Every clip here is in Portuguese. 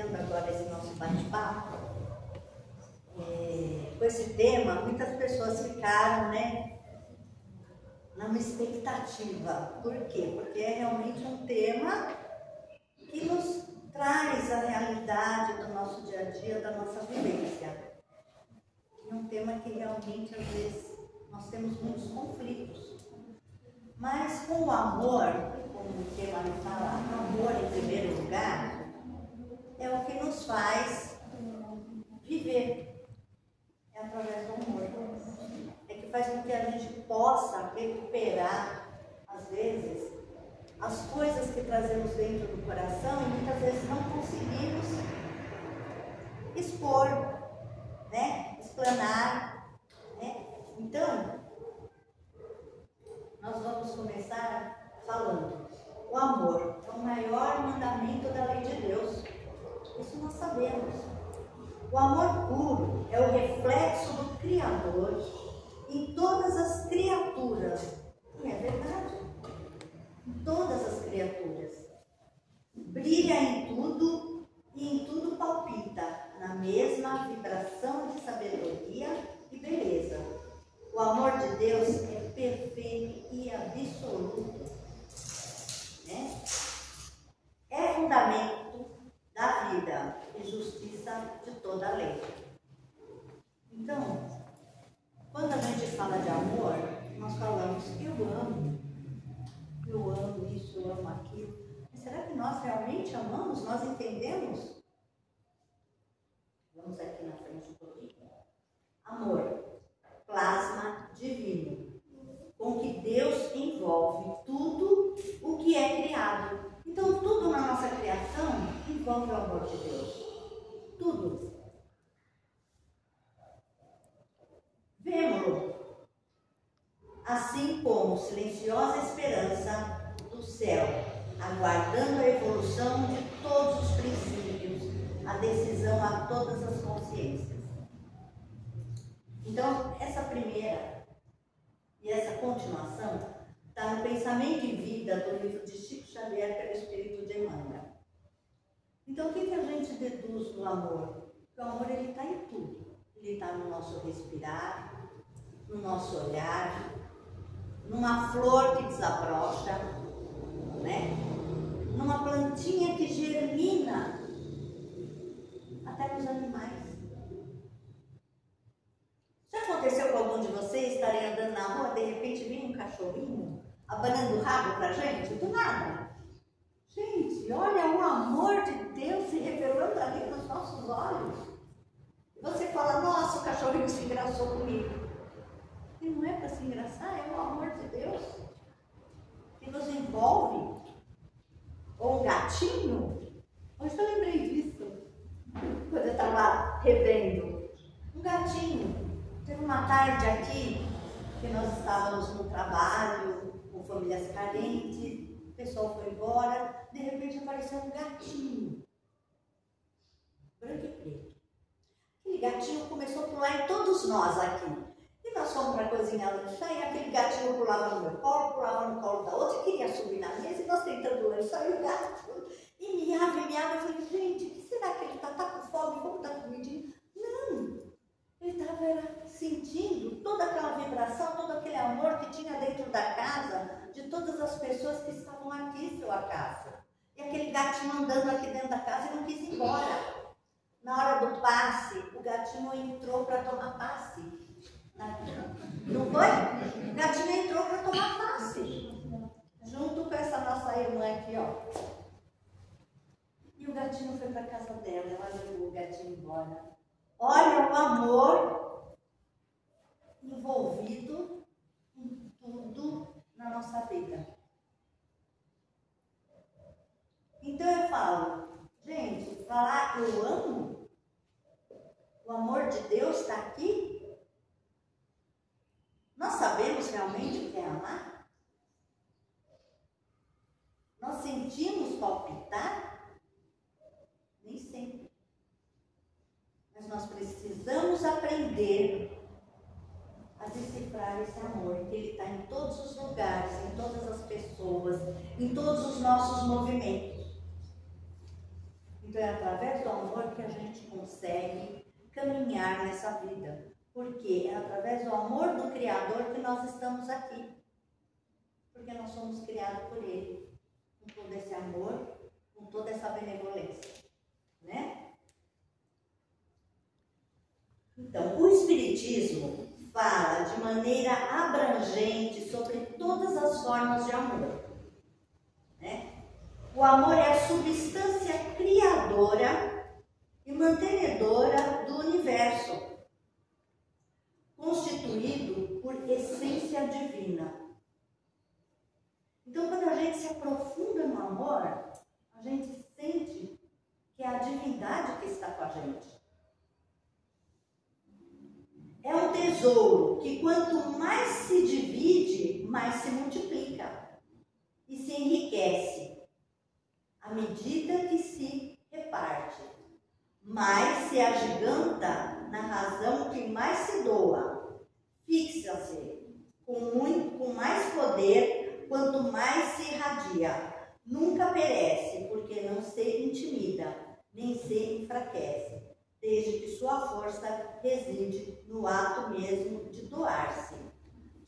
iniciando agora esse nosso bate-papo, com esse tema, muitas pessoas ficaram, né, numa expectativa. Por quê? Porque é realmente um tema que nos traz a realidade do nosso dia a dia, da nossa vivência. É um tema que realmente, às vezes, nós temos muitos conflitos. Mas com o amor, como o tema me fala, amor em primeiro lugar, é o que nos faz viver. É através do amor. É que faz com que a gente possa recuperar, às vezes, as coisas que trazemos dentro do coração e muitas vezes não conseguimos expor, né? Explanar, né? Então, nós vamos começar falando. O amor é o maior mandamento da lei de Deus. Isso nós sabemos. O amor puro é o reflexo do Criador em todas as criaturas. E é verdade. Em todas as criaturas. Brilha em tudo e em tudo palpita na mesma vibração de sabedoria e beleza. O amor de Deus é perfeito e absoluto, né? É fundamento da vida e justiça de toda a lei. Então, quando a gente fala de amor, nós falamos eu amo isso, eu amo aquilo. Mas será que nós realmente amamos? Nós entendemos? Vamos aqui na frente um pouquinho. Amor, plasma divino, com que Deus envolve tudo o que é criado. Então, tudo na nossa criação envolve o amor de Deus. Tudo. Vemo-lo, assim como silenciosa esperança do céu, aguardando a evolução de todos os princípios, a decisão a todas as consciências. Então, essa primeira e essa continuação está no Pensamento e Vida do livro de Chico Xavier pelo Espírito de Emmanuel. Então, o que a gente deduz do amor? Que o amor está em tudo. Ele está no nosso respirar, no nosso olhar, numa flor que desabrocha, né? Numa plantinha que germina, até nos animais. Já aconteceu com algum de vocês estarem andando na rua, de repente vem um cachorrinho abanando o rabo pra gente? Do nada. Gente, olha o amor de Deus se revelando ali nos nossos olhos. E você fala, nossa, o cachorrinho se engraçou comigo. E não é para se engraçar, é o amor de Deus que nos envolve. Ou um gatinho. Hoje eu lembrei disso, quando eu estava revendo. Um gatinho. Teve uma tarde aqui que nós estávamos no trabalho, com famílias carentes, o pessoal foi embora, de repente apareceu um gatinho, branco e preto. Aquele gatinho começou a pular em todos nós aqui. E nós fomos para a cozinha lanchar e aquele gatinho pulava no meu colo, pulava no colo da outra e queria subir na mesa e nós tentando lanchar e o gato e miava. Eu falei, gente, o que será que ele está? Está com fome? Vamos dar comidinha? Não! Ele estava sentindo toda aquela vibração, todo aquele amor que tinha dentro da casa, de todas as pessoas que estavam aqui em sua casa. E aquele gatinho andando aqui dentro da casa e não quis ir embora. Na hora do passe, o gatinho entrou para tomar passe. Não foi? O gatinho entrou para tomar passe. Junto com essa nossa irmã aqui, ó. E o gatinho foi para a casa dela, ela levou o gatinho embora. Olha o amor envolvido em tudo na nossa vida. Então eu falo, gente, falar eu amo, o amor de Deus está aqui. Nós sabemos realmente o que é amar? Nós sentimos palpitar? Nem sempre. Mas nós precisamos aprender a decifrar esse amor, que ele está em todos os lugares, em todas as pessoas, em todos os nossos movimentos. Então é através do amor que a gente consegue caminhar nessa vida. Porque é através do amor do Criador que nós estamos aqui. Porque nós somos criados por Ele. Com todo esse amor, com toda essa benevolência. Né? Então, o Espiritismo fala de maneira abrangente sobre todas as formas de amor. Né? O amor é a substância criadora e mantenedora do universo, constituído por essência divina. Então, quando a gente se aprofunda no amor, a gente sente que é a divindade que está com a gente. É um tesouro que quanto mais se divide, mais se multiplica e se enriquece. À medida que se reparte, mais se agiganta na razão que mais se doa. Fixa-se com mais poder quanto mais se irradia. Nunca perece, porque não se intimida, nem se enfraquece, desde que sua força reside no ato mesmo de doar-se,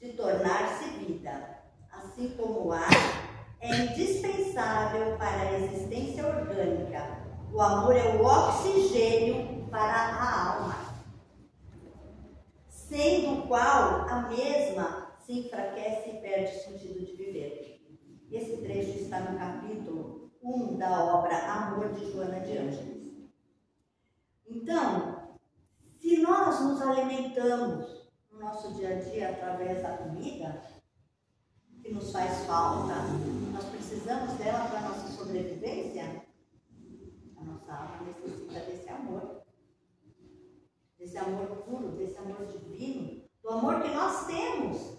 de tornar-se vida. Assim como o ar é indispensável para a existência orgânica, o amor é o oxigênio para a alma, sendo o qual a mesma se enfraquece e perde o sentido de viver. Esse trecho está no capítulo 1 da obra Amor, de Joana de Ângeles. Então, se nós nos alimentamos no nosso dia a dia através da comida, que nos faz falta, nós precisamos dela para a nossa sobrevivência, a nossa alma necessita desse amor puro, desse amor divino, do amor que nós temos.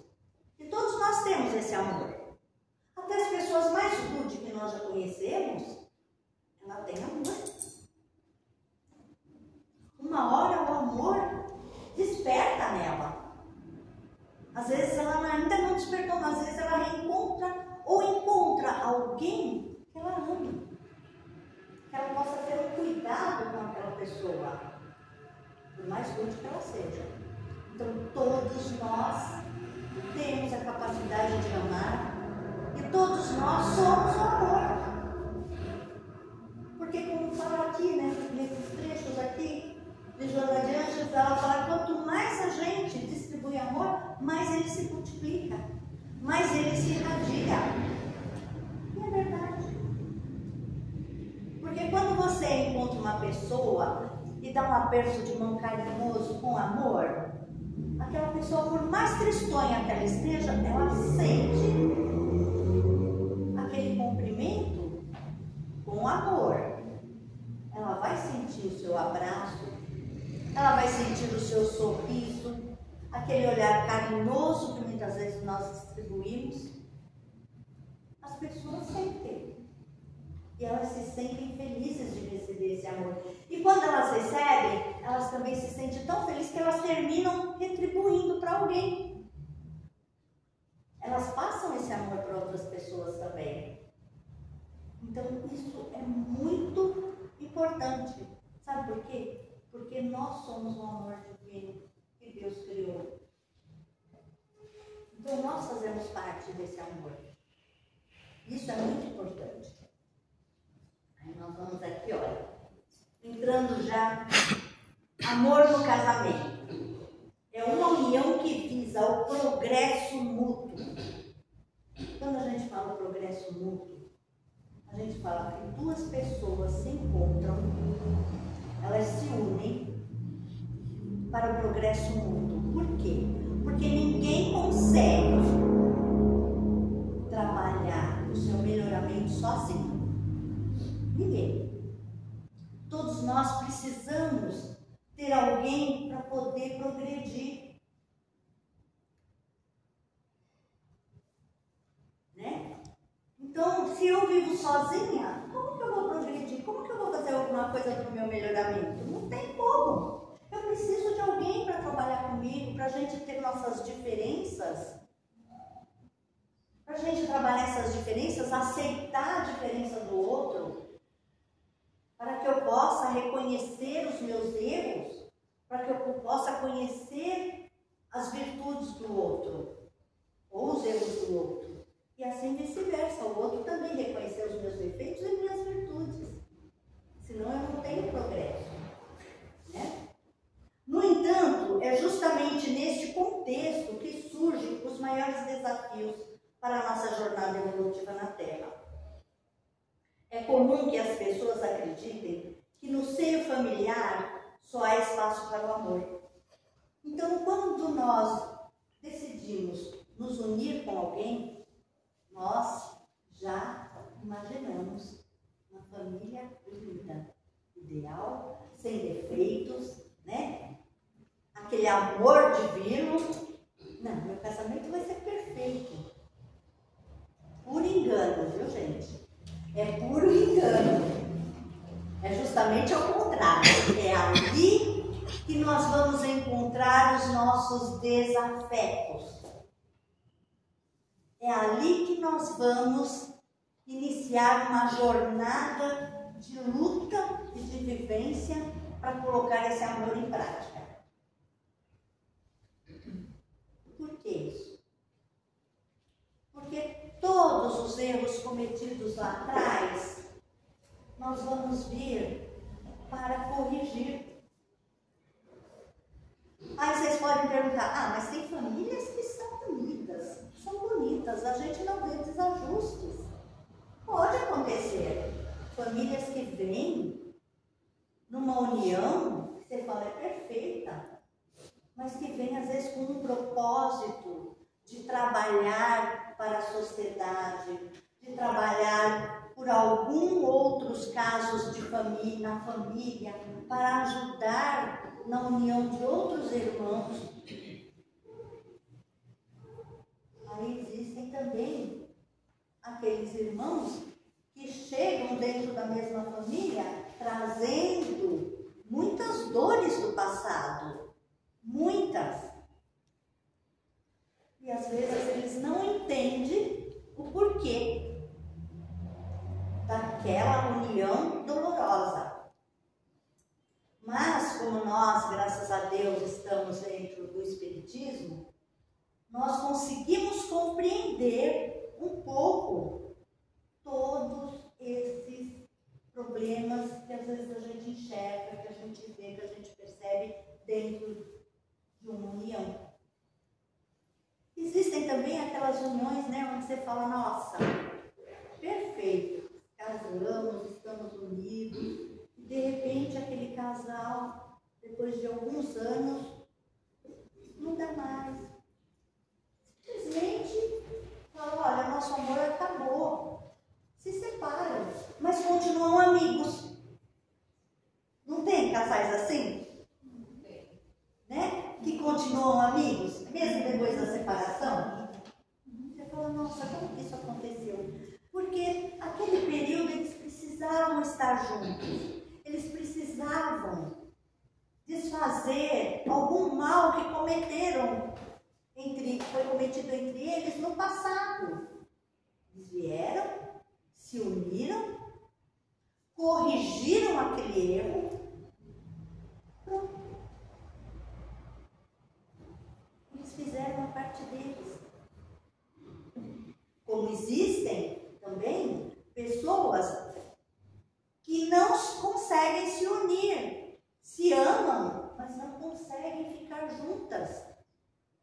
E todos nós temos esse amor. Até as pessoas mais rudes que nós já conhecemos, ela tem amor. Uma hora o amor desperta nela. Às vezes ela ainda não despertou, mas às vezes ela reencontra ou encontra alguém que ela ama. Que ela possa ter um cuidado com aquela pessoa, por mais rude que ela seja. Então todos nós temos a capacidade de amar e todos nós somos o amor. Porque como fala aqui, nesses trechos aqui de Joana de Ângeles, ela fala que quanto mais a gente distribui amor, mais ele se multiplica, mais ele se irradia. E é verdade. Porque quando você encontra uma pessoa e dá um aperto de mão carinhoso com amor, aquela pessoa, por mais tristonha que ela esteja, ela sente aquele cumprimento com amor. Ela vai sentir o seu abraço, ela vai sentir o seu sorriso, aquele olhar carinhoso que muitas vezes nós distribuímos. As pessoas sentem. E elas se sentem felizes de receber esse amor. E quando elas recebem, elas também se sentem tão felizes que elas terminam retribuindo para alguém. Elas passam esse amor para outras pessoas também. Então isso é muito importante. Sabe por quê? Porque nós somos o amor divino que Deus criou. Então nós fazemos parte desse amor. Isso é muito importante. Aí nós vamos aqui, olha, entrando já, amor no casamento. É uma união que visa o progresso mútuo. Quando a gente fala progresso mútuo, a gente fala que duas pessoas se encontram, elas se unem para o progresso mútuo. Por quê? Porque ninguém consegue trabalhar o seu melhoramento sozinho. Ninguém. Todos nós precisamos ter alguém para poder progredir. Né? Então, se eu vivo sozinha, como que eu vou progredir? Como que eu vou fazer alguma coisa para o meu melhoramento? Não tem como. Eu preciso de alguém para trabalhar comigo, para a gente ter nossas diferenças. Para a gente trabalhar essas diferenças, aceitar a diferença do outro, para que eu conhecer os meus erros, para que eu possa conhecer as virtudes do outro, ou os erros do outro. E assim vice-versa, o outro também reconhecer os meus defeitos e minhas virtudes. Senão eu não tenho progresso, né? No entanto, é justamente neste contexto que surgem os maiores desafios para a nossa jornada evolutiva na Terra. É comum que as pessoas acreditem que no seio familiar só há espaço para o amor. Então, quando nós decidimos nos unir com alguém, nós já imaginamos uma família linda, ideal, sem defeitos, né? Aquele amor divino. Não, meu casamento vai ser perfeito. Puro engano, viu, gente? É puro engano. É justamente ao contrário. É ali que nós vamos encontrar os nossos desafetos. É ali que nós vamos iniciar uma jornada de luta e de vivência para colocar esse amor em prática. Por que isso? Porque todos os erros cometidos lá atrás, nós vamos vir para corrigir. Aí vocês podem perguntar, mas tem famílias que são unidas, são bonitas, a gente não vê desajustes. Pode acontecer. Famílias que vêm numa união, que você fala é perfeita, mas que vem às vezes com um propósito de trabalhar para a sociedade, de trabalhar por alguns outros casos de família, na família, para ajudar na união de outros irmãos. Aí existem também aqueles irmãos que chegam dentro da mesma família trazendo muitas dores do passado, muitas. E às vezes eles não entendem o porquê daquela união dolorosa. Mas como nós, graças a Deus, estamos dentro do Espiritismo, nós conseguimos compreender um pouco todos esses problemas que às vezes a gente enxerga, que a gente vê, que a gente percebe dentro de uma união. Existem também aquelas uniões, né, onde você fala, nossa, perfeito, casamos, estamos unidos, e de repente aquele casal, depois de alguns anos, não dá mais. Simplesmente fala, olha, nosso amor acabou. Se separam, mas continuam amigos. Não tem casais assim? Não tem. Né? Que continuam amigos, mesmo depois da separação? Você fala, nossa, como que isso aconteceu? Porque aquele período eles precisavam estar juntos. Eles precisavam desfazer algum mal que cometeram foi cometido entre eles no passado. Eles vieram, se uniram, corrigiram aquele erro, pronto. Eles fizeram a parte deles. Como existem também pessoas que não conseguem se unir, se amam, mas não conseguem ficar juntas.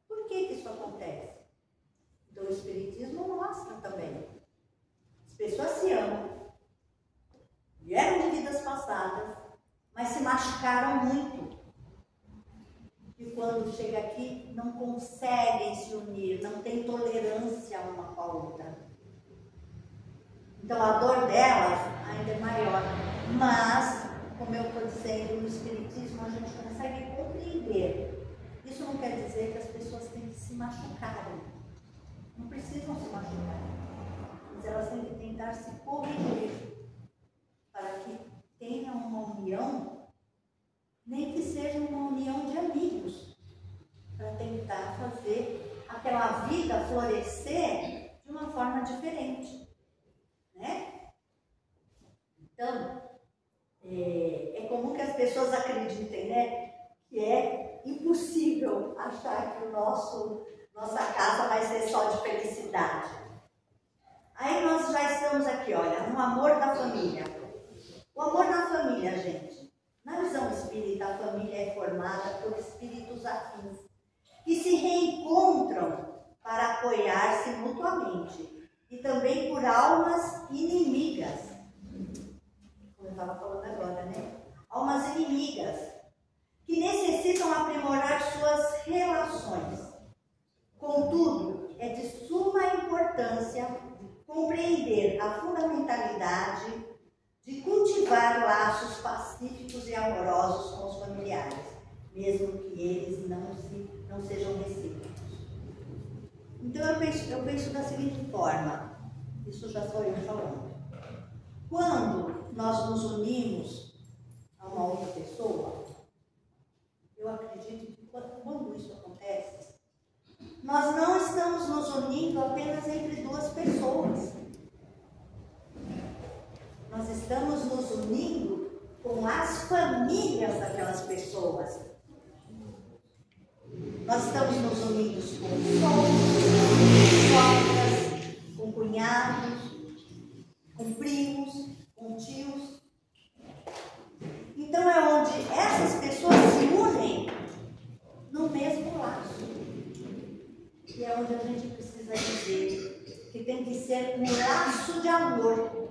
Por que isso acontece? Então o Espiritismo mostra também. As pessoas se amam, vieram de vidas passadas, mas se machucaram muito. E quando chega aqui, não conseguem se unir, não tem tolerância uma com a outra. Então a dor delas ainda é maior. Mas, como eu estou dizendo, no Espiritismo a gente consegue compreender. Isso não quer dizer que as pessoas têm que se machucarem. Não precisam se machucar. Mas elas têm que tentar se corrigir para que tenha uma união, nem que seja uma união de amigos, para tentar fazer aquela vida florescer de uma forma diferente, né? Então, é comum que as pessoas acreditem, né? Que é impossível achar que nossa casa vai ser só de felicidade. Aí nós já estamos aqui, olha, no amor da família. O amor na família, gente. Na visão espírita, a família é formada por espíritos afins, que se reencontram para apoiar-se mutuamente, e também por almas inimigas. Como eu estava falando agora, né? Almas inimigas, que necessitam aprimorar suas relações. Contudo, é de suma importância compreender a fundamentalidade de cultivar laços pacíficos e amorosos com os familiares, mesmo que eles não sejam recíprocos. Então eu penso da seguinte forma, isso já sou eu falando. Quando nós nos unimos a uma outra pessoa, eu acredito que quando isso acontece, nós não estamos nos unindo apenas entre duas pessoas. Nós estamos nos unindo com as famílias daquelas pessoas. Nós estamos nos unindo com sogras, com cunhados, com primos, com tios. Então é onde essas pessoas se unem no mesmo laço. E é onde a gente precisa dizer que tem que ser um laço de amor.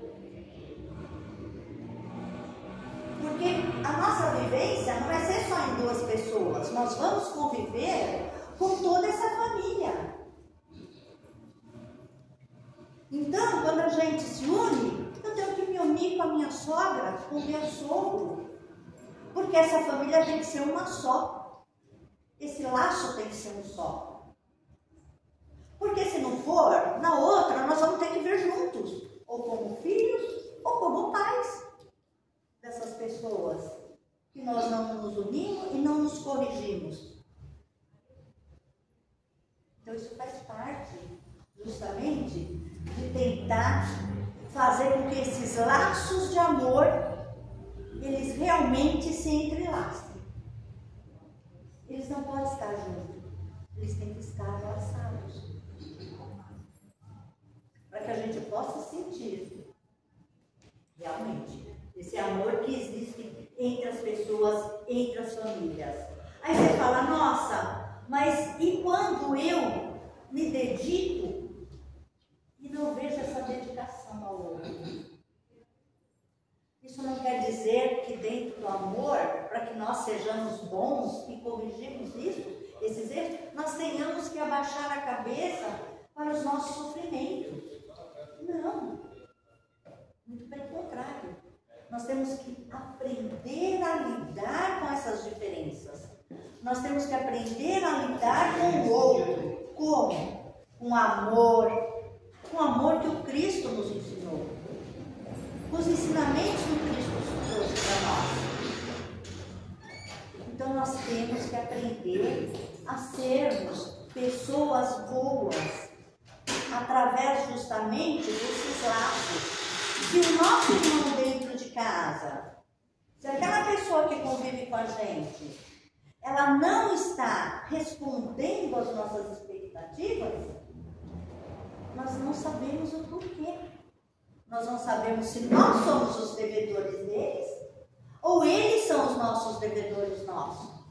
Porque a nossa vivência não vai ser só em duas pessoas. Nós vamos conviver com toda essa família. Então, quando a gente se une, eu tenho que me unir com a minha sogra, com o meu sogro. Porque essa família tem que ser uma só. Esse laço tem que ser um só. Porque se não for, na outra nós vamos ter que ver juntos. Ou como filhos, ou como pais dessas pessoas que nós não nos unimos e não nos corrigimos. Então isso faz parte justamente de tentar fazer com que esses laços de amor eles realmente se entrelacem. Eles não podem estar juntos, eles têm que estar laçados, para que a gente possa sentir realmente esse amor que existe entre as pessoas, entre as famílias. Aí você fala, nossa, mas e quando eu me dedico e não vejo essa dedicação ao outro? Isso não quer dizer que dentro do amor, para que nós sejamos bons e corrigirmos esses erros, nós tenhamos que abaixar a cabeça para os nossos sofrimentos. Não. Muito pelo contrário. Nós temos que aprender a lidar com essas diferenças. Nós temos que aprender a lidar com o outro. Como? Com amor que o Cristo nos ensinou. Os ensinamentos que o Cristo trouxe para nós. Então nós temos que aprender a sermos pessoas boas através justamente desses laços. Se o nosso irmão dentro de casa, se aquela pessoa que convive com a gente, ela não está respondendo às nossas expectativas, nós não sabemos o porquê. Nós não sabemos se nós somos os devedores deles ou eles são os nossos devedores nossos.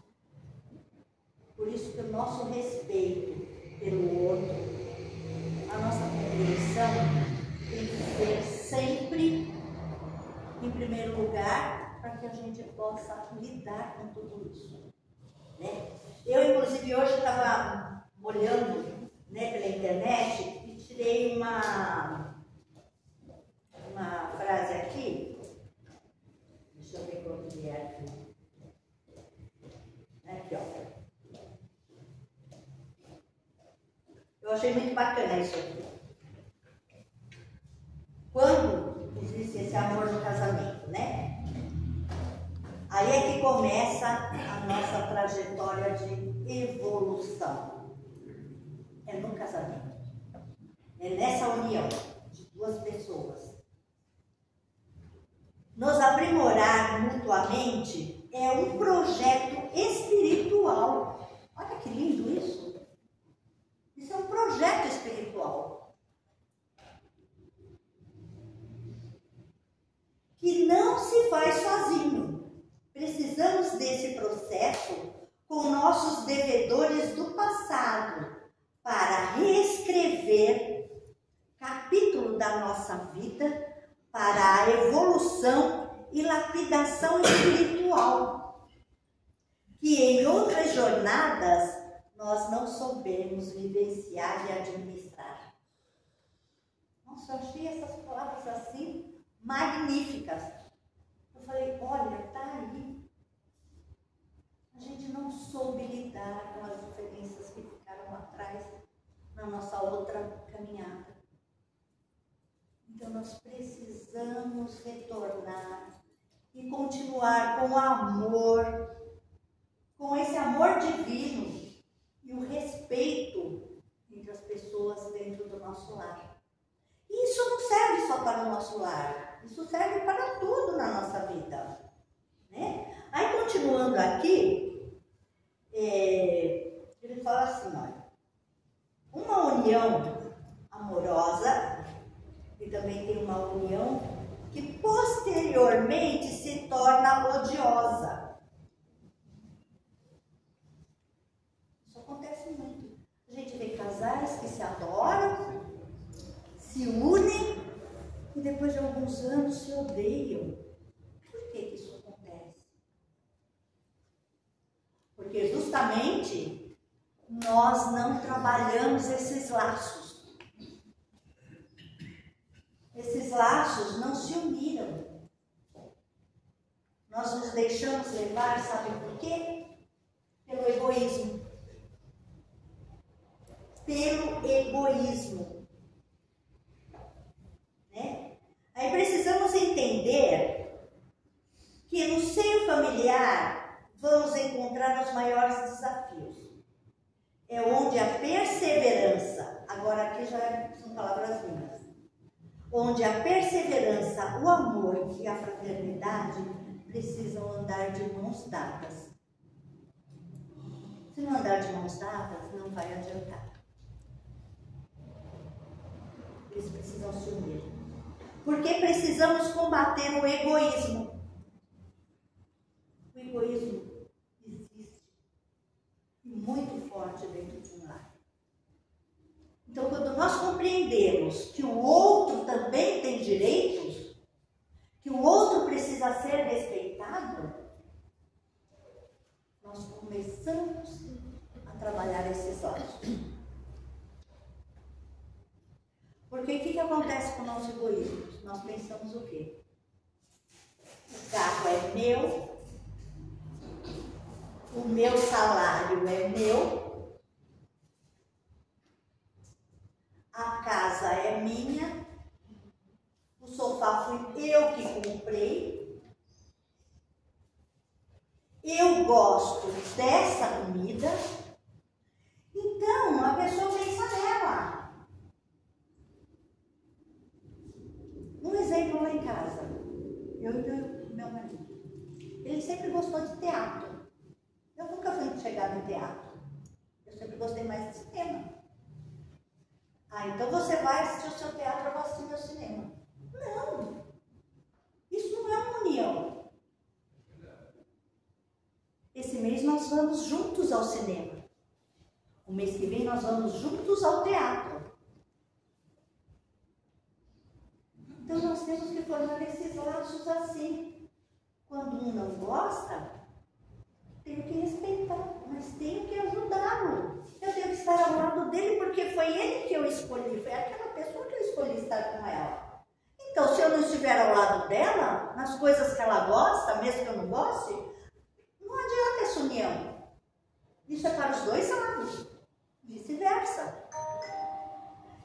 Por isso que o nosso respeito pelo outro, a nossa compreensão tem que ser sempre em primeiro lugar para que a gente possa lidar com tudo isso. Né? Eu, inclusive, hoje estava olhando, né, pela internet e tirei uma frase aqui. Deixa eu ver como que é aqui. Aqui, ó. Eu achei muito bacana isso aqui. Quando existe esse amor no casamento, né? Aí é que começa a nossa trajetória de evolução. É no casamento. É nessa união de duas pessoas. Nos aprimorar mutuamente é um projeto espiritual. Olha que lindo isso. Isso é um projeto espiritual. Que não se faz sozinho. Precisamos desse processo com nossos devedores do passado para reescrever capítulo da nossa vida para a evolução e lapidação espiritual, que em outras jornadas nós não soubemos vivenciar e administrar. Nossa, eu achei essas palavras assim magníficas. Eu falei, olha, tá aí. A gente não soube lidar com as diferenças que ficaram atrás na nossa outra caminhada. Então nós precisamos retornar e continuar com o amor, com esse amor divino e o respeito entre as pessoas dentro do nosso lar. E isso não serve só para o nosso lar, isso serve para tudo na nossa vida, né? Aí continuando aqui, ele fala assim, olha, uma união amorosa e também tem uma união que posteriormente se torna odiosa. Isso acontece muito. A gente vê casais que se adoram, se unem e depois de alguns anos se odeiam. Por que isso acontece? Porque justamente nós não trabalhamos esses laços. Esses laços não se uniram. Nós nos deixamos levar, sabe por quê? Pelo egoísmo. Pelo egoísmo. Né? Aí precisamos entender que no seio familiar vamos encontrar os maiores desafios. É onde a perseverança, agora aqui já são palavras minhas, onde a perseverança, o amor e a fraternidade precisam andar de mãos dadas. Se não andar de mãos dadas, não vai adiantar. Eles precisam se unir. Porque precisamos combater o egoísmo. O egoísmo existe. E muito forte dentro de um lar. Então, quando nós compreendemos que o outro também tem direitos, que o outro precisa ser respeitado, nós começamos a trabalhar esses laços. Porque o que acontece com o nosso egoísmo? Nós pensamos o quê? O carro é meu, o meu salário é meu, a casa é minha, o sofá fui eu que comprei, eu gosto dessa comida. Então a pessoa pensa nela. Um exemplo lá em casa, eu e meu marido, ele sempre gostou de teatro. Eu nunca fui chegada em teatro, eu sempre gostei mais de cinema. Ah, então você vai assistir o seu teatro, eu vou assistir meu cinema. Não, isso não é uma união. Esse mês nós vamos juntos ao cinema. O mês que vem nós vamos juntos ao teatro. Então nós temos que formar esses laços assim. Quando um não gosta, tenho que respeitar, mas tenho que ajudá-lo. Eu tenho que estar ao lado dele porque foi ele que eu escolhi, foi aquela pessoa que eu escolhi estar com ela. Então, se eu não estiver ao lado dela, nas coisas que ela gosta, mesmo que eu não goste, não adianta essa união. Isso é para os dois lados, vice-versa.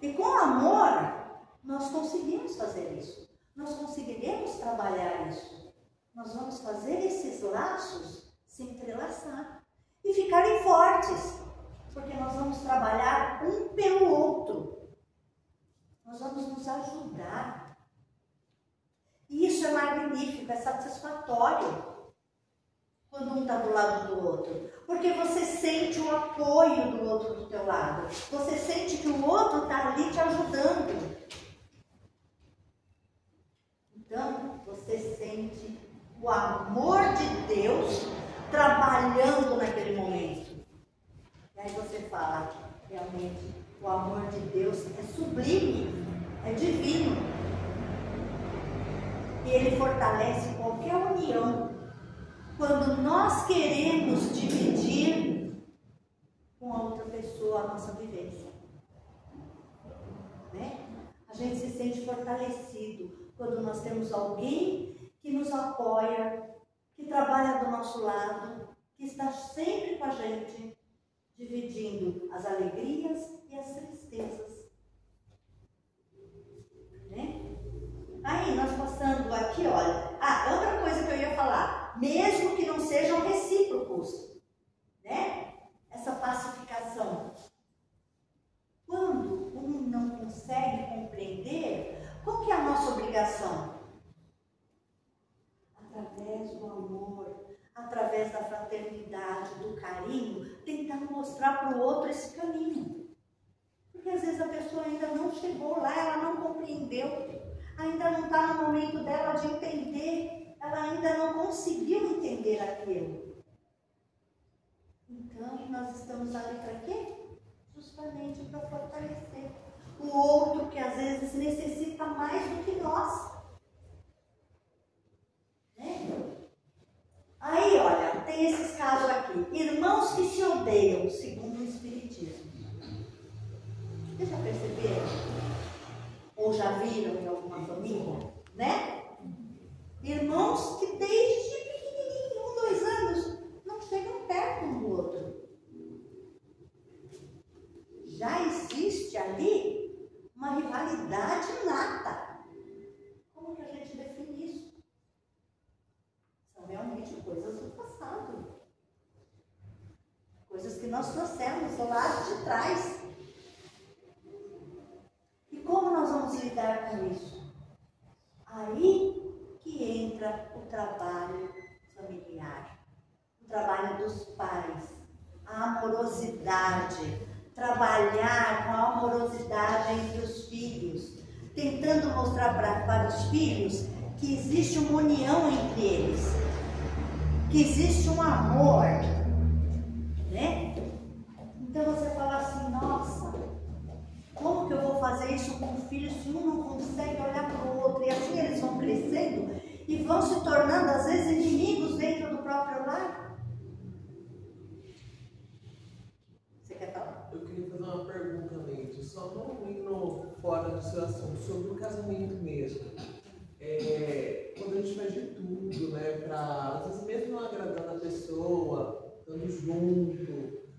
E com amor, nós conseguimos fazer isso. Nós conseguiremos trabalhar isso. Nós vamos fazer esses laços se entrelaçar e ficarem fortes, porque nós vamos trabalhar um pelo outro. Nós vamos nos ajudar. E isso é magnífico, é satisfatório. quando um está do lado do outro? Porque você sente o apoio do outro do teu lado. Você sente que o outro está ali te ajudando. Então, você sente o amor de Deus trabalhando naquele momento. E aí você fala, realmente, o amor de Deus é sublime, é divino. E ele fortalece qualquer união. Quando nós queremos dividir com a outra pessoa a nossa vivência. Né? A gente se sente fortalecido quando nós temos alguém que nos apoia, que trabalha do nosso lado, que está sempre com a gente, dividindo as alegrias e as tristezas. Né? Aí, nós passando aqui, olha. Outra coisa que eu ia falar. Mesmo que não sejam recíprocos. Né? Essa pacificação. Quando um não consegue compreender, qual que é a nossa obrigação? Através do amor, através da fraternidade, do carinho, tentando mostrar para o outro esse caminho. Porque às vezes a pessoa ainda não chegou lá, ela não compreendeu, ainda não está no momento dela de entender, ela ainda não conseguiu entender aquilo. Então, nós estamos ali para quê? Justamente para fortalecer o outro que às vezes necessita mais do que nós. Né? Aí, olha, tem esses casos aqui. Irmãos que se odeiam, segundo o Espiritismo. Vocês já perceberam? Ou já viram em alguma família? Né? Irmãos que desde pequenininho, 1, 2 anos, não chegam perto um do outro. Já existe ali uma rivalidade inata. Como que a gente define isso? São realmente coisas do passado. Coisas que nós trouxemos lá de trás. E como nós vamos lidar com isso? Aí que entra o trabalho familiar. O trabalho dos pais. A amorosidade. Trabalhar com a amorosidade entre os filhos, tentando mostrar para os filhos que existe uma união entre eles, que existe um amor, né? Então você fala assim, nossa, como que eu vou fazer isso com o filho se um não consegue olhar para o outro? E assim eles vão crescendo e vão se tornando, às vezes, inimigos dentro do próprio lar. Eu queria fazer uma pergunta, Neide, só não indo fora do seu assunto, sobre o casamento mesmo. Quando a gente faz de tudo, né, para, às vezes mesmo não agradando a pessoa, estando junto,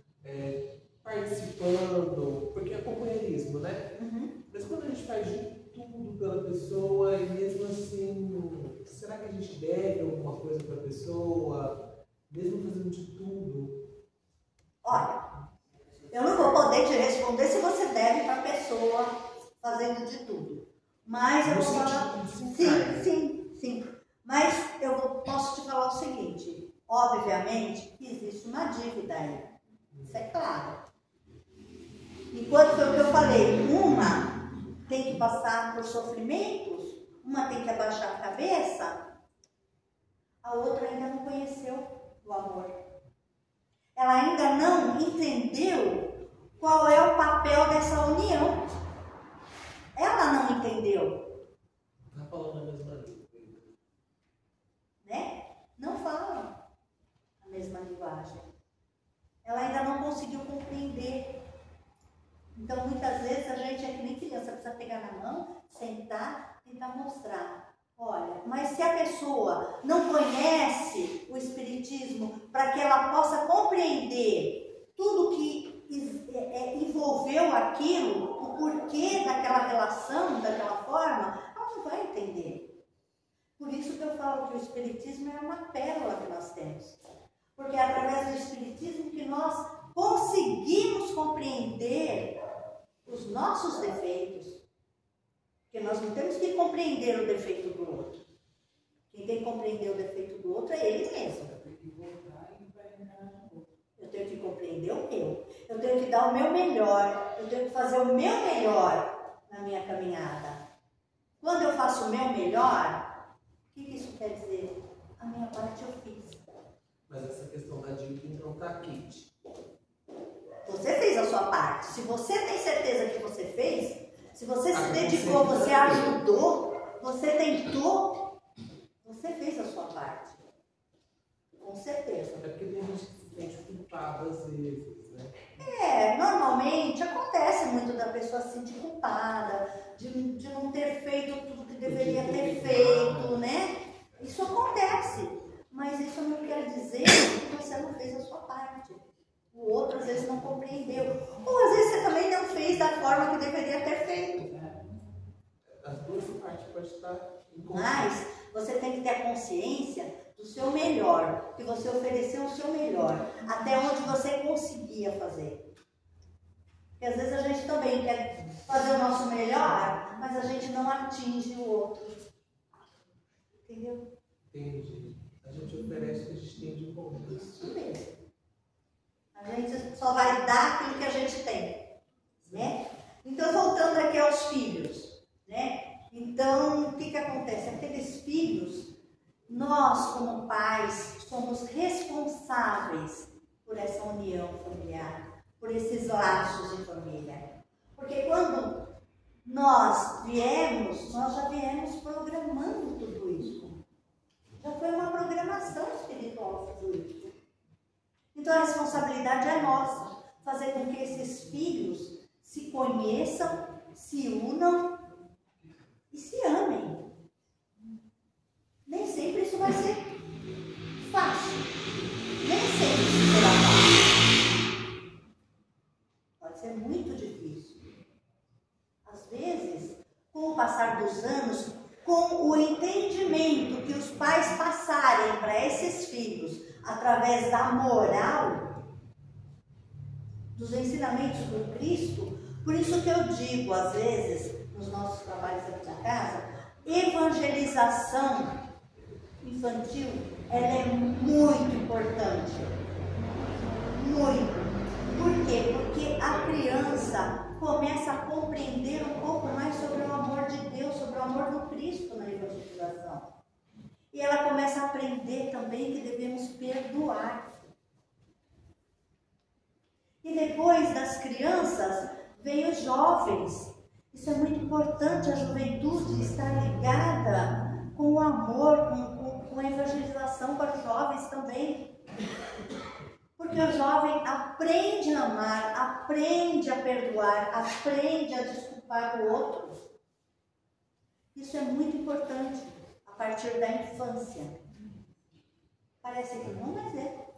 participando, porque é companheirismo, né? Uhum. Mas quando a gente faz de tudo pela pessoa e mesmo assim, será que a gente deve alguma coisa para a pessoa, mesmo fazendo de tudo? Olha, eu não vou poder te responder se você deve para a pessoa fazendo de tudo. Mas eu vou falar. Sim. Mas posso te falar o seguinte: obviamente que existe uma dívida aí. Isso é claro. Enquanto foi o que eu falei, uma tem que passar por sofrimentos, uma tem que abaixar a cabeça, a outra ainda não conheceu o amor. Ela ainda não entendeu qual é o papel dessa união. Ela não entendeu. Está falando a mesma língua. Né? Não falam a mesma linguagem. Ela ainda não conseguiu compreender. Então, muitas vezes, a gente é que nem criança, precisa pegar na mão, sentar, tentar mostrar. Olha, mas se a pessoa não conhece o Espiritismo para que ela possa compreender tudo que envolveu aquilo, o porquê daquela relação, daquela forma, ela não vai entender. Por isso que eu falo que o Espiritismo é uma pérola que nós temos. Porque é através do Espiritismo que nós conseguimos compreender os nossos defeitos. Porque nós não temos que compreender o defeito do outro. Quem tem que compreender o defeito do outro é ele mesmo. que dar o meu melhor, eu tenho que fazer o meu melhor na minha caminhada. Quando eu faço o meu melhor, o que isso quer dizer? A minha parte eu fiz. Mas essa questão da dica, então, tá kit. Você fez a sua parte. Se você tem certeza que você fez, se você se dedicou, você ajudou, você tentou, você fez a sua parte. Com certeza. É porque tem gente que se sente culpada às vezes, né? Normalmente acontece muito da pessoa se sentir culpada, de não ter feito tudo que deveria ter feito, né? Isso acontece. Mas isso não quer dizer que você não fez a sua parte. O outro às vezes não compreendeu. Ou às vezes você também não fez da forma que deveria ter feito. As duas partes podem estar em conflito. Mas você tem que ter a consciência do seu melhor, que você ofereceu o seu melhor, até onde você conseguia fazer. Porque às vezes a gente também quer fazer o nosso melhor, mas a gente não atinge o outro. Entendeu? Entendi. A gente oferece o que a gente tem de bom. Isso mesmo. A gente só vai dar aquilo que a gente tem, né? Então, voltando aqui aos filhos, né? Então, o que acontece? Aqueles filhos, nós como pais, somos responsáveis por essa união familiar, por esses laços de família. Porque quando nós viemos, nós já viemos programando tudo isso. Já foi uma programação espiritual tudo isso. Então a responsabilidade é nossa, fazer com que esses filhos se conheçam, se unam e se amem. Nem sempre isso vai ser fácil. Nem sempre isso será fácil. Pode ser muito difícil. Às vezes, com o passar dos anos, com o entendimento que os pais passarem para esses filhos através da moral, dos ensinamentos do Cristo, por isso que eu digo, às vezes, nos nossos trabalhos aqui na casa, evangelização infantil, ela é muito importante. Muito. Por quê? Porque a criança começa a compreender um pouco mais sobre o amor de Deus, sobre o amor do Cristo na evangelização. E ela começa a aprender também que devemos perdoar. E depois das crianças, vem os jovens. Isso é muito importante, a juventude estar ligada com o amor, com a evangelização para os jovens também. Porque o jovem aprende a amar, aprende a perdoar, aprende a desculpar o outro. Isso é muito importante a partir da infância. Parece que não, mas é.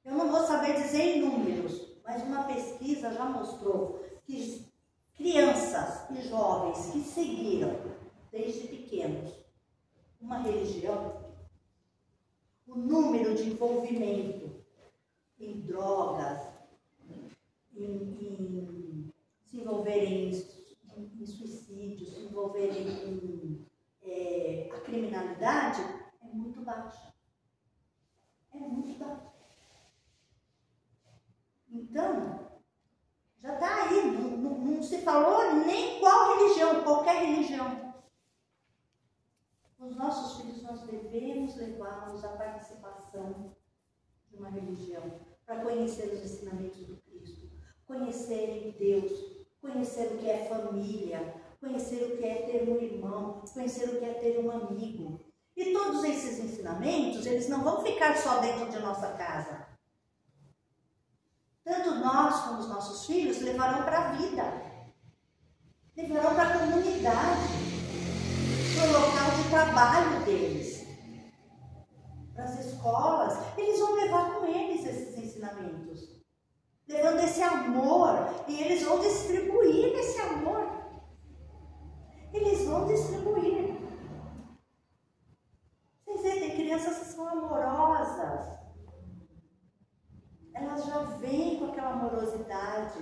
Eu não vou saber dizer em números, mas uma pesquisa já mostrou que crianças e jovens que seguiram, desde pequenos, uma religião, o número de envolvimento em drogas, em se envolverem em suicídio, se envolverem em a criminalidade, é muito baixa. É muito baixa. Então, já está aí, não se falou nem qual religião, qualquer religião. Os nossos filhos, nós devemos levá-los à participação de uma religião, para conhecer os ensinamentos do Cristo, conhecerem Deus, conhecer o que é família, conhecer o que é ter um irmão, conhecer o que é ter um amigo. E todos esses ensinamentos, eles não vão ficar só dentro de nossa casa. Tanto nós como os nossos filhos levarão para a vida, levarão para a comunidade, para o local de trabalho deles, para as escolas. Eles vão levar com eles esses ensinamentos, levando esse amor, e eles vão distribuir esse amor. Eles vão distribuir. Vocês veem, tem crianças que são amorosas. Elas já vêm com aquela amorosidade.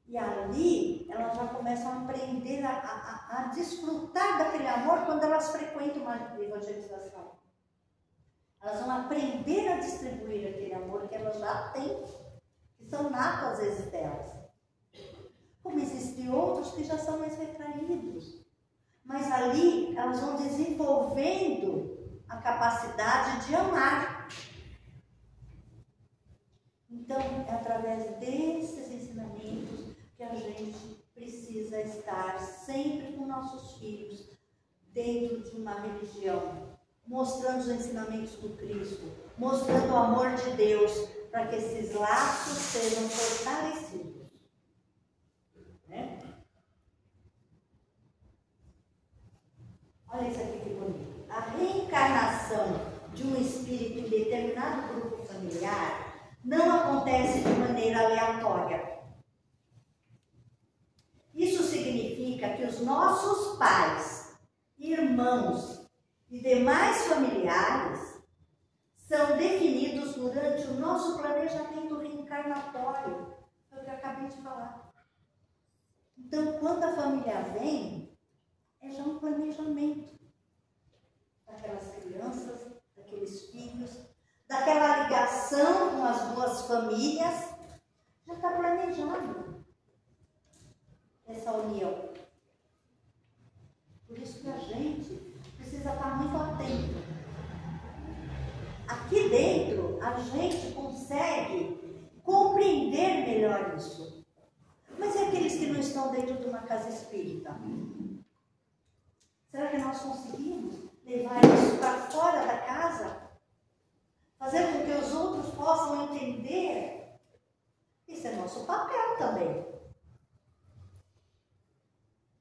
E ali, elas já começam a aprender a desfrutar daquele amor quando elas frequentam uma evangelização. Elas vão aprender a distribuir aquele amor que elas já têm, que são natos às vezes delas. Como existem outros que já são mais retraídos. Mas ali elas vão desenvolvendo a capacidade de amar. Então, é através desses ensinamentos que a gente precisa estar sempre com nossos filhos dentro de uma religião, mostrando os ensinamentos do Cristo, mostrando o amor de Deus, para que esses laços sejam fortalecidos. Né? Olha isso aqui que bonito. A reencarnação de um espírito em determinado grupo familiar não acontece de maneira aleatória. Isso significa que os nossos pais, irmãos e demais familiares são definidos durante o nosso planejamento reencarnatório. Foi o que eu acabei de falar. Então, quando a família vem, é já um planejamento daquelas crianças, daqueles filhos, daquela ligação com as duas famílias, já está planejado essa união. Por isso que a gente precisa estar muito atento. Aqui dentro, a gente consegue compreender melhor isso. Mas e aqueles que não estão dentro de uma casa espírita? Será que nós conseguimos levar isso para fora da casa? Fazer com que os outros possam entender? Isso é nosso papel também.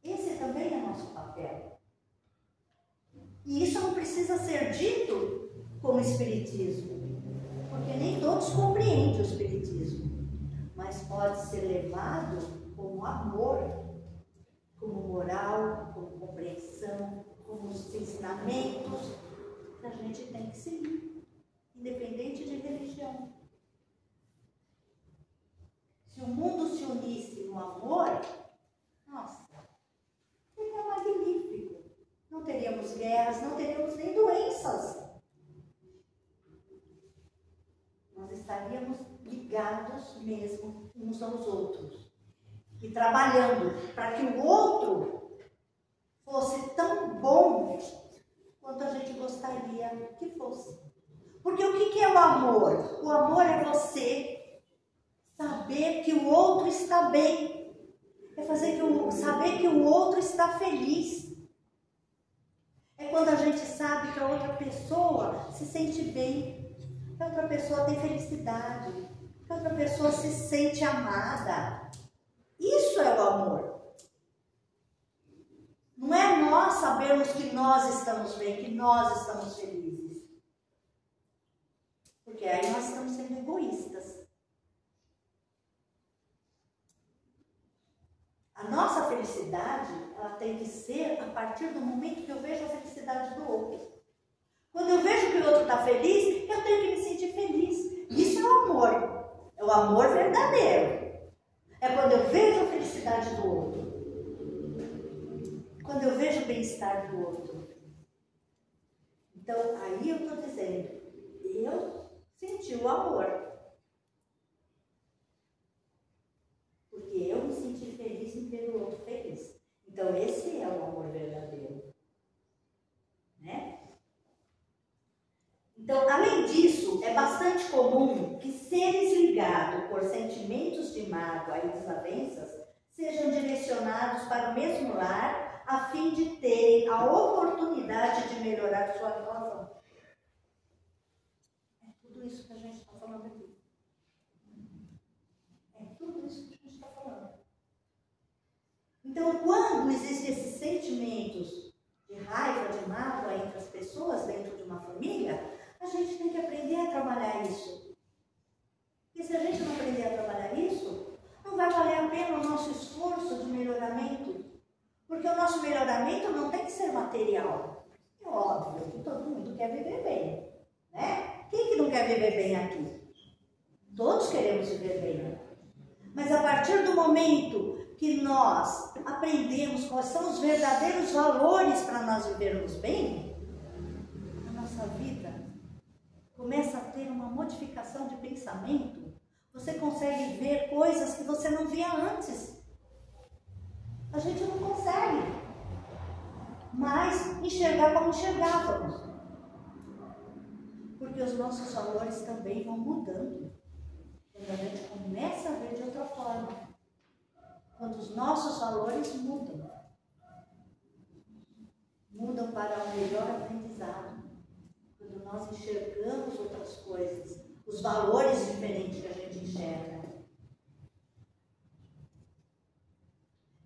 Esse também é nosso papel. E isso não precisa ser dito como espiritismo, porque nem todos compreendem o espiritismo, mas pode ser levado como amor, como moral, como compreensão, como os ensinamentos que a gente tem que seguir, independente de religião. Se o mundo se unisse no amor, nossa, seria magnífico. Não teríamos guerras, não teríamos nem doenças. Nós estaríamos ligados mesmo uns aos outros. E trabalhando para que o outro fosse tão bom quanto a gente gostaria que fosse. Porque o que é o amor? O amor é você saber que o outro está bem. É saber que o outro está feliz. É quando a gente sabe que a outra pessoa se sente bem, que a outra pessoa tem felicidade, que a outra pessoa se sente amada. Isso é o amor. Não é nós sabermos que nós estamos bem, que nós estamos felizes. Porque aí nós estamos sendo egoístas. A nossa felicidade, ela tem que ser a partir do momento que eu vejo a felicidade do outro. Quando eu vejo que o outro está feliz, eu tenho que me sentir feliz. Isso é o amor. É o amor verdadeiro. É quando eu vejo a felicidade do outro. Quando eu vejo o bem-estar do outro. Então, aí eu estou dizendo, eu senti o amor. Porque eu me senti feliz em ver o outro feliz. Então, esse é o amor verdadeiro. Né? Então, além disso, é bastante comum que seres ligados por sentimentos de mágoa e desavenças sejam direcionados para o mesmo lar a fim de terem a oportunidade de melhorar sua relação. É tudo isso que a gente está falando aqui. É tudo isso que a gente está falando. Então, quando existem esses sentimentos de raiva, de mágoa entre as pessoas dentro de uma família, a gente tem que aprender a trabalhar isso. E se a gente não aprender a trabalhar isso, não vai valer a pena o nosso esforço de melhoramento. Porque o nosso melhoramento não tem que ser material. É óbvio que todo mundo quer viver bem. Né? Quem que não quer viver bem aqui? Todos queremos viver bem. Mas a partir do momento que nós aprendemos quais são os verdadeiros valores para nós vivermos bem, a nossa vida modificação de pensamento, você consegue ver coisas que você não via antes. A gente não consegue mais enxergar como enxergávamos. Porque os nossos valores também vão mudando. Quando a gente começa a ver de outra forma. Quando os nossos valores mudam. Mudam para o melhor aprendizado. Quando nós enxergamos outras coisas. Os valores diferentes que a gente enxerga.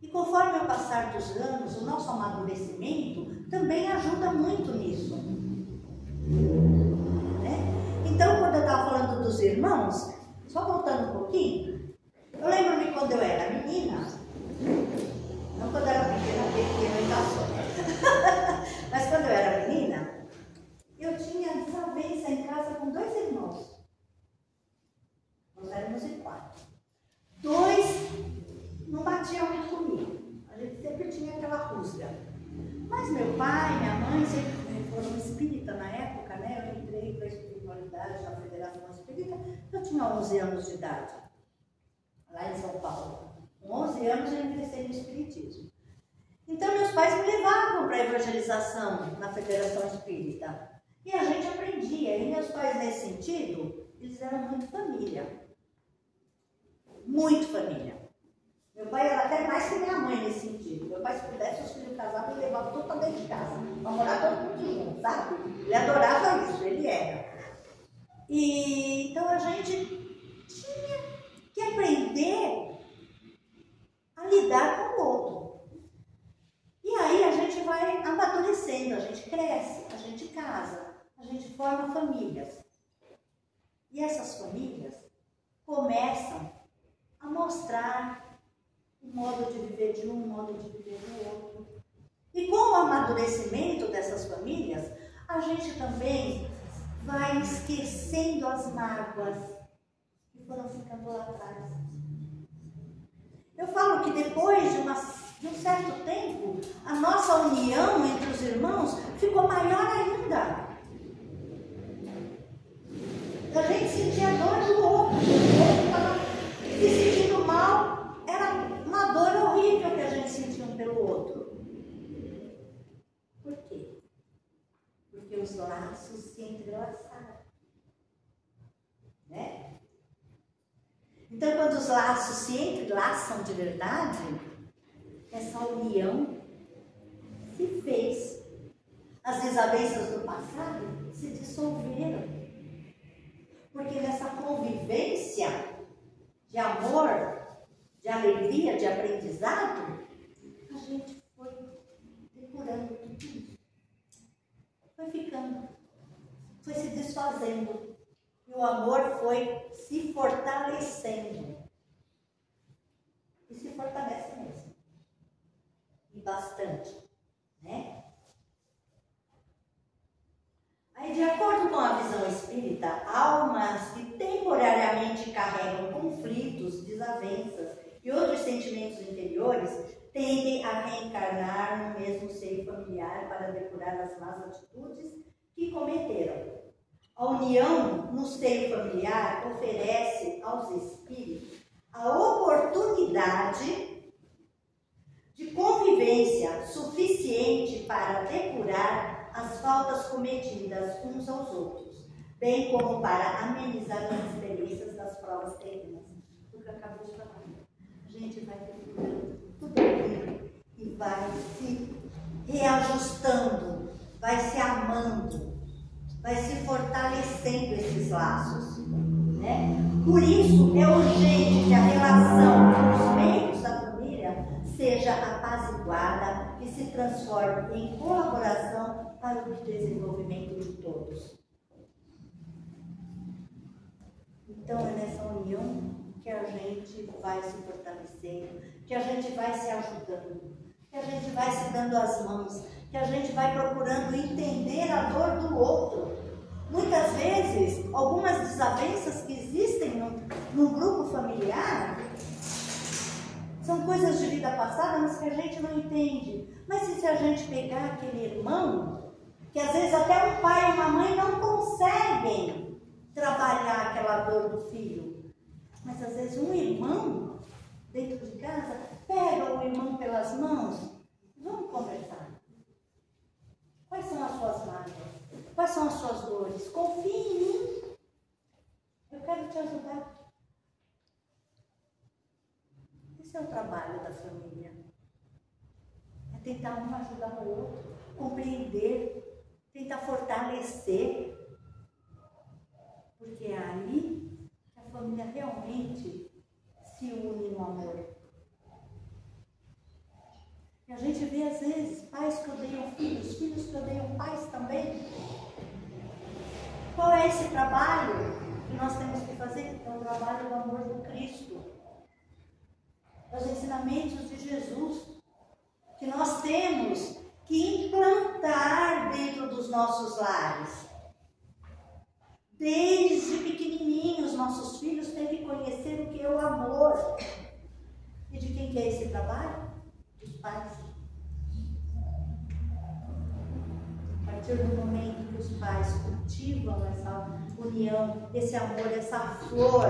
E conforme o passar dos anos, o nosso amadurecimento também ajuda muito nisso. Então, quando eu estava falando dos irmãos, só voltando um pouquinho, eu lembro-me quando eu era menina, não quando eu era pequena, porque eu casou, mas quando eu era menina, eu tinha desavença em casa com 2 irmãos. Nós éramos em 4. 2 não batiam muito comigo, a gente sempre tinha aquela rusga. Mas meu pai, minha mãe sempre foram espírita na época, né? Eu entrei para a espiritualidade na Federação Espírita, eu tinha 11 anos de idade, lá em São Paulo. Com 11 anos eu ingressei no espiritismo. Então meus pais me levavam para a evangelização na Federação Espírita. E a gente aprendia. E meus pais, nesse sentido, eles eram muito família. Muito família. Meu pai era até mais que minha mãe nesse sentido. Meu pai, se pudesse, os filhos casados, ele levava tudo para dentro de casa. Para morar todo mundo junto, sabe? Ele adorava isso, ele era. E então a gente tinha que aprender a lidar com o outro. E aí a gente vai amadurecendo, a gente cresce, a gente casa, a gente forma famílias. E essas famílias começam a mostrar o modo de viver de um, o modo de viver do outro. E com o amadurecimento dessas famílias, a gente também vai esquecendo as mágoas que foram ficando lá atrás. Eu falo que depois de um certo tempo, a nossa união entre os irmãos ficou maior ainda. A gente sentia a dor do outro, o outro estava se sentindo mal. Era uma dor horrível que a gente sentia um pelo outro. Por quê? Porque os laços se entrelaçaram. Né? Então, quando os laços se entrelaçam de verdade, essa união se fez. As desavenças do passado se dissolveram. Porque nessa convivência de amor, de alegria, de aprendizado, a gente foi depurando tudo isso. Foi ficando, foi se desfazendo. E o amor foi se fortalecendo. E se fortalece mesmo. E bastante, né? Aí, de acordo com a visão espírita, almas que temporariamente carregam conflitos, desavenças e outros sentimentos interiores tendem a reencarnar no mesmo seio familiar para depurar as más atitudes que cometeram. A união no seio familiar oferece aos espíritos a oportunidade de convivência suficiente para depurar as faltas cometidas uns aos outros, bem como para amenizar as experiências das provas terrenas. O que eu acabei de falar. A gente vai depurando tudo aquilo e vai se reajustando, vai se amando, vai se fortalecendo esses laços. Né? Por isso, é urgente que a relação dos membros da família seja apaziguada e se transforme em colaboração para o desenvolvimento de todos. Então, é nessa união que a gente vai se fortalecendo, que a gente vai se ajudando, que a gente vai se dando as mãos, que a gente vai procurando entender a dor do outro. Muitas vezes, algumas desavenças que existem num grupo familiar são coisas de vida passada, mas que a gente não entende. Mas e se a gente pegar aquele irmão, que às vezes até um pai e uma mãe não conseguem trabalhar dor do filho. Mas às vezes um irmão, dentro de casa, pega o irmão pelas mãos. Vamos conversar. Quais são as suas mágoas? Quais são as suas dores? Confie em mim. Eu quero te ajudar. Esse é o trabalho da família. É tentar um ajudar o outro, compreender, tentar fortalecer. Porque é aí que a família realmente se une no amor. E a gente vê às vezes pais que odeiam filhos, filhos que odeiam pais também. Qual é esse trabalho que nós temos que fazer? É o trabalho do amor do Cristo. Os ensinamentos de Jesus, que nós temos que implantar dentro dos nossos lares. Desde pequenininhos, nossos filhos têm que conhecer o que é o amor. E de quem que é esse trabalho? Dos pais. A partir do momento que os pais cultivam essa união, esse amor, essa flor,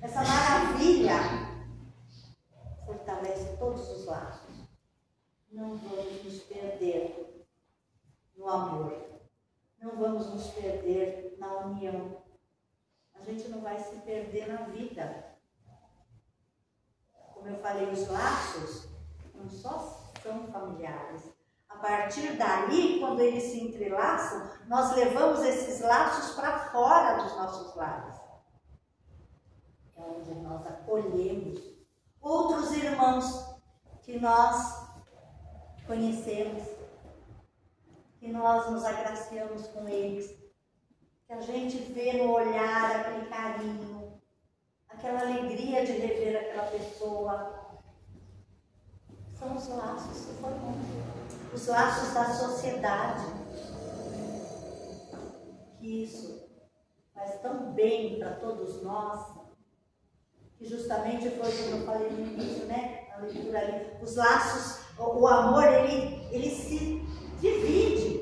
essa maravilha, fortalece todos os laços. Não vamos nos perder no amor. Não vamos nos perder na união. A gente não vai se perder na vida. Como eu falei, os laços não só são familiares. A partir dali, quando eles se entrelaçam, nós levamos esses laços para fora dos nossos lares. É onde nós acolhemos outros irmãos que nós conhecemos, que nós nos agraciamos com eles, que a gente vê no olhar aquele carinho, aquela alegria de rever aquela pessoa. São os laços que formam, os laços da sociedade. Que isso faz tão bem para todos nós, que justamente foi como eu falei no início, né? Na leitura ali, os laços, o amor, ele se divide.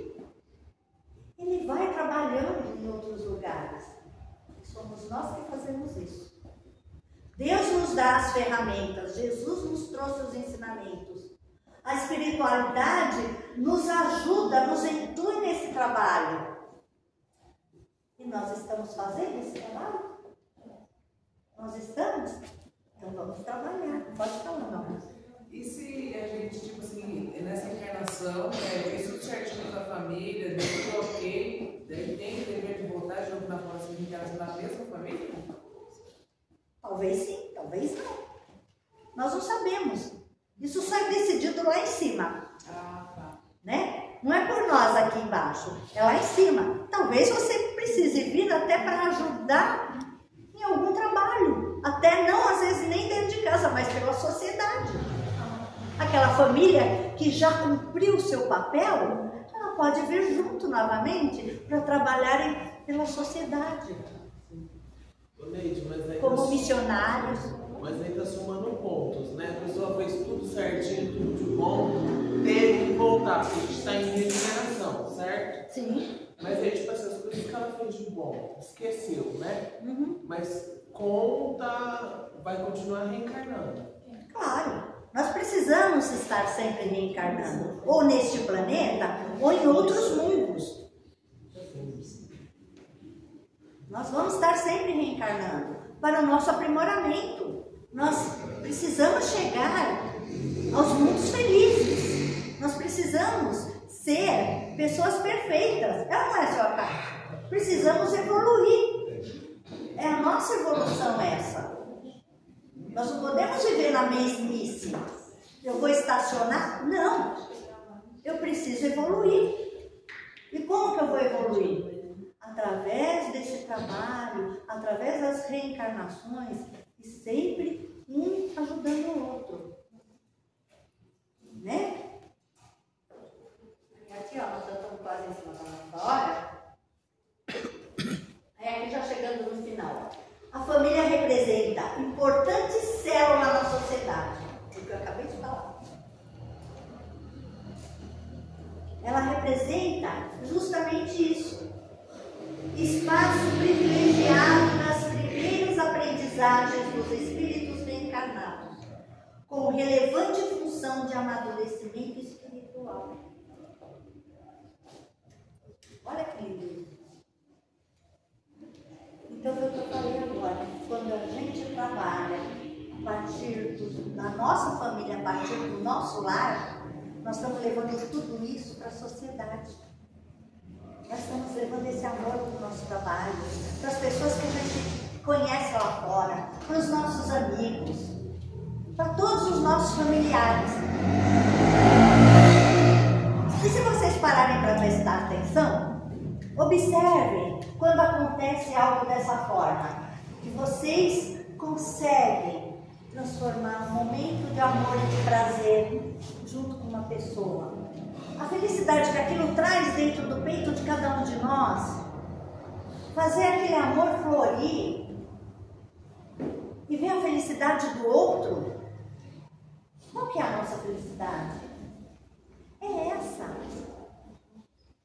Ele vai trabalhando em outros lugares. E somos nós que fazemos isso. Deus nos dá as ferramentas, Jesus nos trouxe os ensinamentos. A espiritualidade nos ajuda, nos intui nesse trabalho. E nós estamos fazendo esse trabalho? Nós estamos? Então vamos trabalhar. Pode falar, não. E se a gente, tipo assim, nessa encarnação, fez tudo certinho com a família, deu tudo ok, daí tem o dever de voltar de novo na próxima encarnação da mesma família? Talvez sim, talvez não. Nós não sabemos. Isso sai decidido lá em cima. Ah, tá. Né? Não é por nós aqui embaixo, é lá em cima. Talvez você precise vir até para ajudar em algum trabalho. Até não, às vezes, nem dentro de casa, mas pela sociedade. Aquela família que já cumpriu o seu papel, ela pode vir junto novamente para trabalhar pela sociedade. Neide, mas aí como missionários. Mas aí está somando pontos, né? A pessoa fez tudo certinho, tudo de bom, teve que voltar, porque a gente está em regeneração, certo? Sim. Mas aí, tipo, essas coisas que ela fez de bom, esqueceu, né? Uhum. Mas conta, vai continuar reencarnando. Claro. Nós precisamos estar sempre reencarnando, ou neste planeta, ou em outros mundos. Nós vamos estar sempre reencarnando para o nosso aprimoramento. Nós precisamos chegar aos mundos felizes. Nós precisamos ser pessoas perfeitas. Ela não é só a cara. Precisamos evoluir. É a nossa evolução essa. Nós não podemos viver na mesmice. Eu vou estacionar? Não. Eu preciso evoluir. E como que eu vou evoluir? Através desse trabalho, através das reencarnações, e sempre um ajudando o outro. Né? E aqui, ó, nós já estamos quase em cima da nossa hora. Aí aqui já chegando no final. A família representa importante célula na sociedade. O que eu acabei de falar. Ela representa justamente isso. Espaço privilegiado das crianças. espiritual. Olha que lindo. Então, foi o que eu falei agora. Quando a gente trabalha a partir da nossa família, a partir do nosso lar, nós estamos levando tudo isso para a sociedade. Nós estamos levando esse amor para o nosso trabalho, para as pessoas que a gente conhece lá fora, para os nossos amigos, para todos os nossos familiares. E se vocês pararem para prestar atenção, observem quando acontece algo dessa forma, que vocês conseguem transformar um momento de amor e de prazer junto com uma pessoa. A felicidade que aquilo traz dentro do peito de cada um de nós, fazer aquele amor florir e ver a felicidade do outro. Qual que é a nossa felicidade? É essa.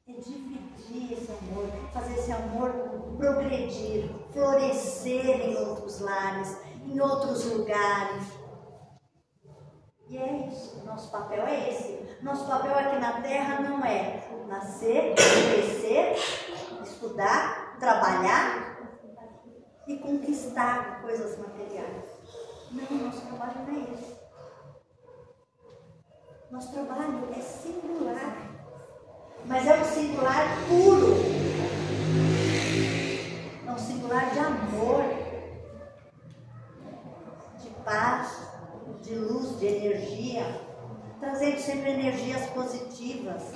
É dividir esse amor, fazer esse amor progredir, florescer em outros lares, em outros lugares. E é isso, nosso papel é esse. Nosso papel aqui na Terra não é nascer, crescer, estudar, trabalhar e conquistar coisas materiais. Não, nosso trabalho não é esse. Nosso trabalho é singular, mas é um singular puro, é um singular de amor, de paz, de luz, de energia, trazendo sempre energias positivas,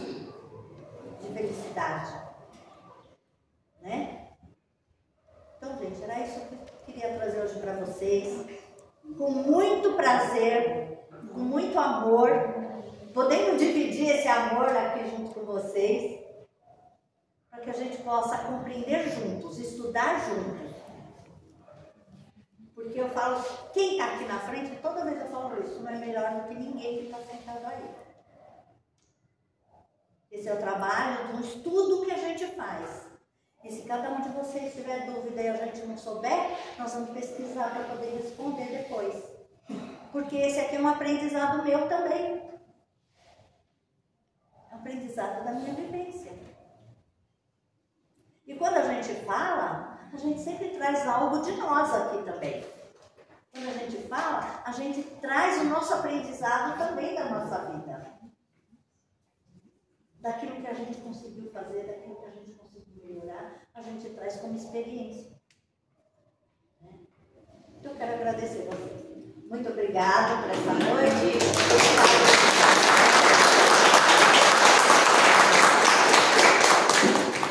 de felicidade, né? Então, gente, era isso que eu queria trazer hoje para vocês, com muito prazer, com muito amor, podendo dividir esse amor aqui junto com vocês, para que a gente possa compreender juntos, estudar juntos. Porque eu falo, quem está aqui na frente, toda vez eu falo isso, não é melhor do que ninguém que está sentado aí. Esse é o trabalho de um estudo que a gente faz. E se cada um de vocês tiver dúvida e a gente não souber, nós vamos pesquisar para poder responder depois. Porque esse aqui é um aprendizado meu também. É um aprendizado da minha vivência. E quando a gente fala, a gente sempre traz algo de nós aqui também. Quando a gente fala, a gente traz o nosso aprendizado também da nossa vida. Daquilo que a gente conseguiu fazer, daquilo que a gente conseguiu melhorar, a gente traz como experiência. Então, eu quero agradecer a vocês. Muito obrigada por essa noite.